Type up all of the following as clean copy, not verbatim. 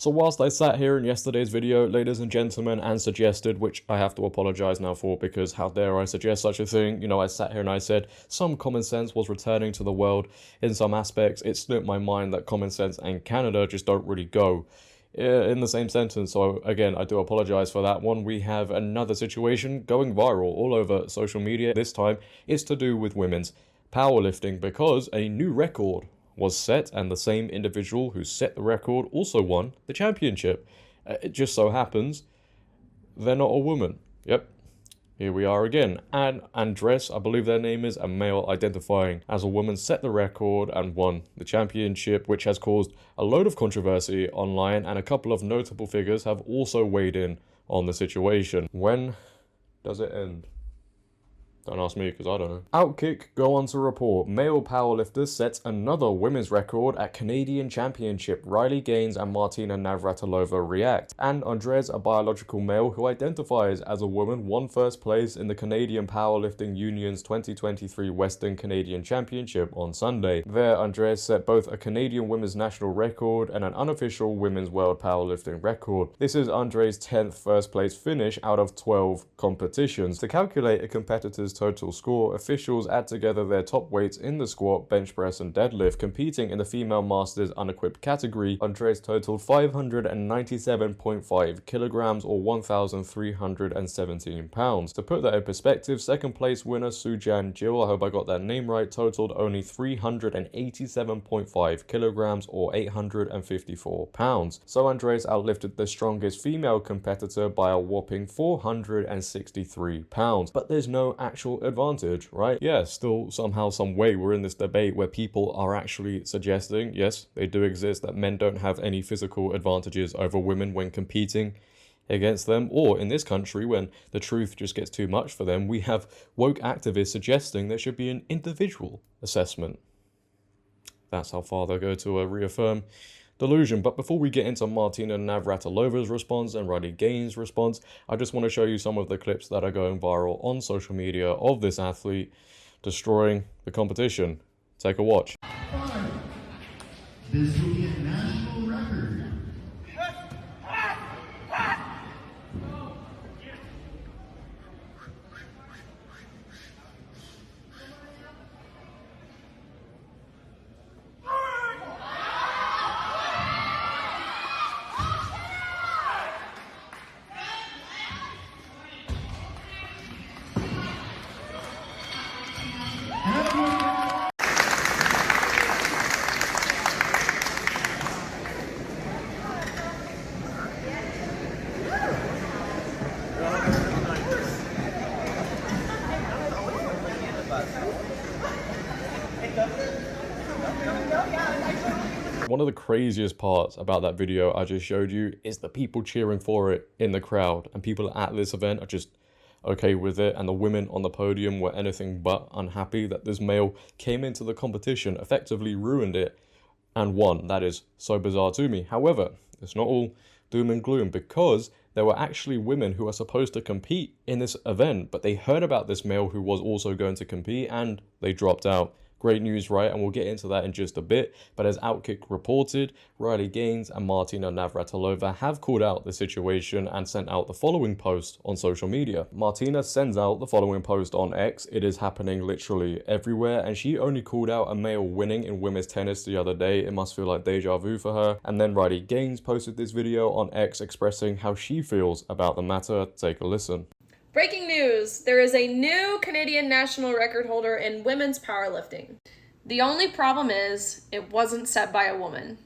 So whilst I sat here in yesterday's video, ladies and gentlemen, and suggested, which I have to apologize now for because how dare I suggest such a thing, you know, I sat here and I said some common sense was returning to the world in some aspects. It slipped my mind that common sense and Canada just don't really go in the same sentence. So again, I do apologize for that one. We have another situation going viral all over social media. This time it's to do with women's powerlifting because a new record was set, and the same individual who set the record also won the championship. It just so happens they're not a woman. Yep, here we are again. And Andres, I believe their name is, a male identifying as a woman, set the record and won the championship, which has caused a load of controversy online, and a couple of notable figures have also weighed in on the situation. When does it end? Don't ask me, because I don't know. Outkick go on to report, male powerlifter sets another women's record at Canadian Championship. Riley Gaines and Martina Navratilova react. And Andres, a biological male who identifies as a woman, won first place in the Canadian Powerlifting Union's 2023 Western Canadian Championship on Sunday. There, Andres set both a Canadian women's national record and an unofficial women's world powerlifting record. This is Andres' 10th first place finish out of 12 competitions. To calculate a competitor's total score, officials add together their top weights in the squat, bench press and deadlift. Competing in the female masters unequipped category, Andres totaled 597.5 kilograms or 1,317 pounds. To put that in perspective, second place winner Sujan Jill, I hope I got that name right, totaled only 387.5 kilograms or 854 pounds. So Andres outlifted the strongest female competitor by a whopping 463 pounds. But there's no actual advantage, right? Yeah, still somehow, some way, we're in this debate where people are actually suggesting, yes, they do exist, that men don't have any physical advantages over women when competing against them, or in this country, when the truth just gets too much for them, we have woke activists suggesting there should be an individual assessment. That's how far they'll go to reaffirm delusion. But before we get into Martina Navratilova's response and Riley Gaines' response, I just want to show you some of the clips that are going viral on social media of this athlete destroying the competition. Take a watch. 5. This will be a national record. One of the craziest parts about that video I just showed you is the people cheering for it in the crowd, and people at this event are just okay with it, and the women on the podium were anything but unhappy that this male came into the competition, effectively ruined it, and won. That is so bizarre to me. However, it's not all doom and gloom, because there were actually women who are supposed to compete in this event, but they heard about this male who was also going to compete and they dropped out. Great news, right? And we'll get into that in just a bit. But as Outkick reported, Riley Gaines and Martina Navratilova have called out the situation and sent out the following post on social media. Martina sends out the following post on X. It is happening literally everywhere, and she only called out a male winning in women's tennis the other day. It must feel like deja vu for her. And then Riley Gaines posted this video on X expressing how she feels about the matter. Take a listen. Breaking news, there is a new Canadian national record holder in women's powerlifting. The only problem is it wasn't set by a woman.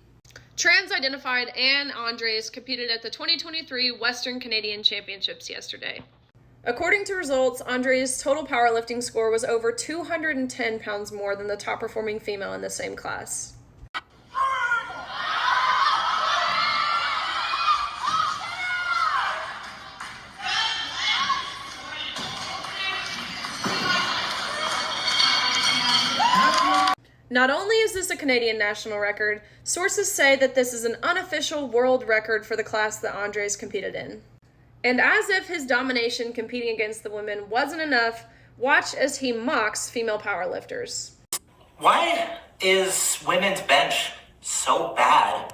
Trans-identified Anne Andres competed at the 2023 Western Canadian Championships yesterday. According to results, Andres' total powerlifting score was over 210 pounds more than the top performing female in the same class. Not only is this a Canadian national record, sources say that this is an unofficial world record for the class that Andres competed in. And as if his domination competing against the women wasn't enough, watch as he mocks female powerlifters. Why is women's bench so bad?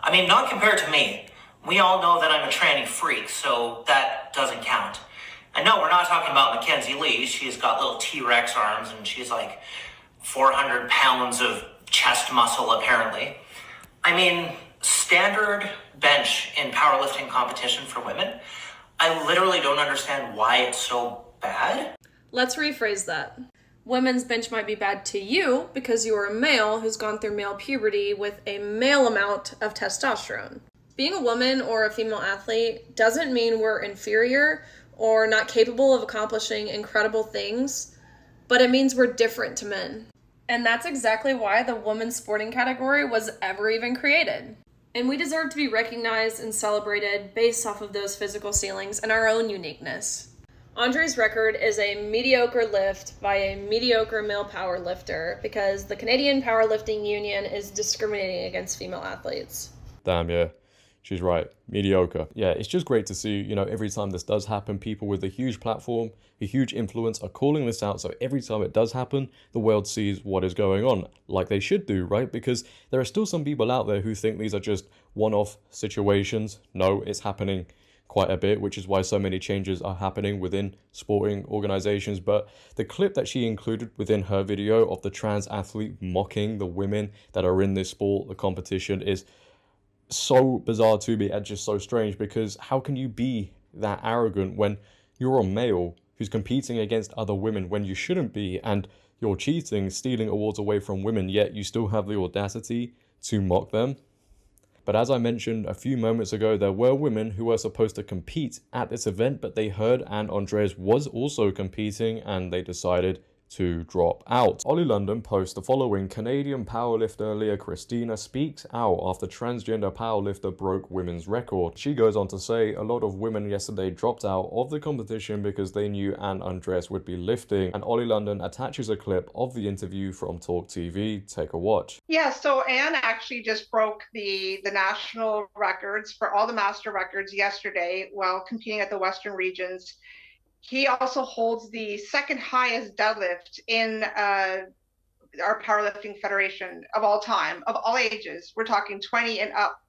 I mean, not compared to me. We all know that I'm a tranny freak, so that doesn't count. And no, we're not talking about Mackenzie Lee. She's got little T-Rex arms and she's like 400 pounds of chest muscle, apparently. I mean, standard bench in powerlifting competition for women, I literally don't understand why it's so bad. Let's rephrase that. Women's bench might be bad to you because you are a male who's gone through male puberty with a male amount of testosterone. Being a woman or a female athlete doesn't mean we're inferior or not capable of accomplishing incredible things, but it means we're different to men. And that's exactly why the women's sporting category was ever even created. And we deserve to be recognized and celebrated based off of those physical ceilings and our own uniqueness. Andre's record is a mediocre lift by a mediocre male power lifter because the Canadian Powerlifting Union is discriminating against female athletes. Damn, yeah. She's right. Mediocre. Yeah, it's just great to see, every time this does happen, people with a huge platform, a huge influence are calling this out. So every time it does happen, the world sees what is going on, like they should do, right? Because there are still some people out there who think these are just one-off situations. No, it's happening quite a bit, which is why so many changes are happening within sporting organizations. But the clip that she included within her video of the trans athlete mocking the women that are in this sport, the competition, is so bizarre to me and just so strange, because how can you be that arrogant when you're a male who's competing against other women when you shouldn't be, and you're cheating, stealing awards away from women, yet you still have the audacity to mock them? But as I mentioned a few moments ago, there were women who were supposed to compete at this event, but they heard Anne Andres was also competing and they decided to drop out. Ollie London posts the following: Canadian powerlifter Leah Christina speaks out after transgender powerlifter broke women's record. She goes on to say a lot of women yesterday dropped out of the competition because they knew Anne Andres would be lifting, and Ollie London attaches a clip of the interview from Talk TV. Take a watch. Yeah, so Anne actually just broke the national records for all the master records yesterday while competing at the Western Regions. He also holds the second highest deadlift in our powerlifting federation of all time, of all ages. We're talking 20 and up.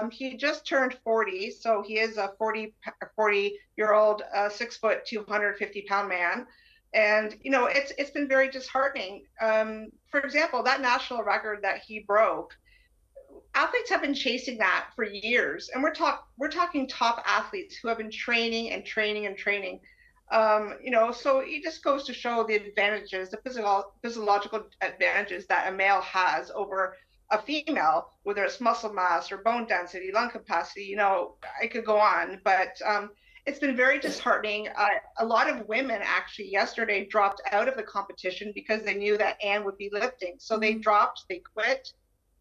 He just turned 40, so he is a 40-year-old, 6 foot, 250-pound man. And, it's been very disheartening. For example, that national record that he broke, athletes have been chasing that for years, and we're talking top athletes who have been training and training and training. So it just goes to show the advantages, the physiological advantages that a male has over a female, whether it's muscle mass or bone density, lung capacity. I could go on, but it's been very disheartening. A lot of women actually yesterday dropped out of the competition because they knew that Anne would be lifting. So they dropped, they quit.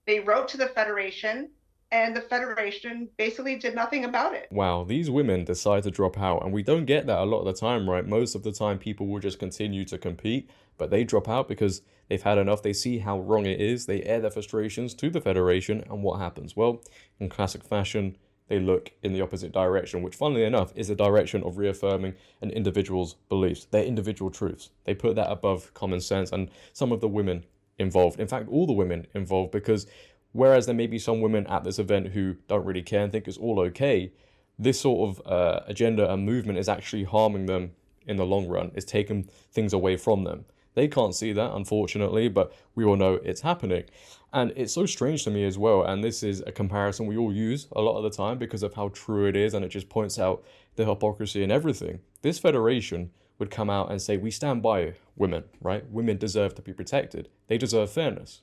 They wrote to the federation, and the federation basically did nothing about it. Wow, these women decide to drop out, and we don't get that a lot of the time, right? Most of the time, people will just continue to compete, but they drop out because they've had enough. They see how wrong it is. They air their frustrations to the federation, and what happens? Well, in classic fashion, they look in the opposite direction, which, funnily enough, is the direction of reaffirming an individual's beliefs, their individual truths. They put that above common sense, and some of the women involved, in fact all the women involved, because whereas there may be some women at this event who don't really care and think it's all okay, this sort of agenda and movement is actually harming them in the long run. It's taking things away from them. They can't see that, unfortunately, but we all know it's happening. And it's so strange to me as well, and this is a comparison we all use a lot of the time because of how true it is, and it just points out the hypocrisy in everything. This federation would come out and say, we stand by women, right? Women deserve to be protected. They deserve fairness.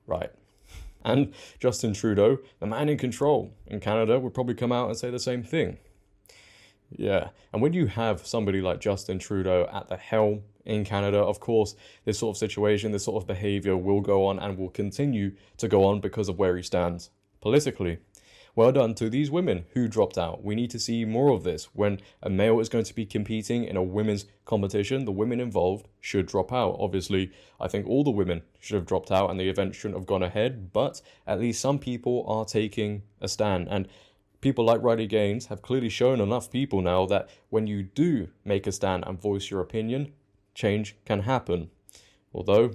Right. And Justin Trudeau, the man in control in Canada, would probably come out and say the same thing. Yeah. And when you have somebody like Justin Trudeau at the helm in Canada, of course, this sort of situation, this sort of behavior will go on and will continue to go on because of where he stands politically. Well done to these women who dropped out. We need to see more of this. When a male is going to be competing in a women's competition, the women involved should drop out. Obviously, I think all the women should have dropped out and the event shouldn't have gone ahead, but at least some people are taking a stand. And people like Riley Gaines have clearly shown enough people now that when you do make a stand and voice your opinion, change can happen. Although,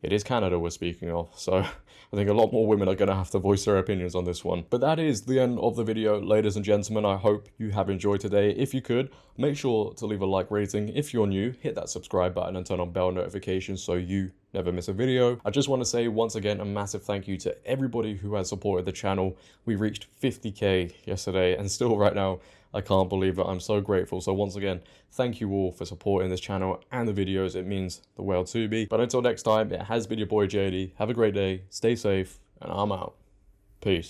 it is Canada we're speaking of, so I think a lot more women are going to have to voice their opinions on this one. But that is the end of the video, ladies and gentlemen. I hope you have enjoyed today. If you could, make sure to leave a like rating. If you're new, hit that subscribe button and turn on bell notifications so you never miss a video. I just want to say once again a massive thank you to everybody who has supported the channel. We reached 50k yesterday, and still right now I can't believe it. I'm so grateful. So once again, thank you all for supporting this channel and the videos. It means the world to me. But until next time, it has been your boy JD. Have a great day, stay safe, and I'm out. Peace.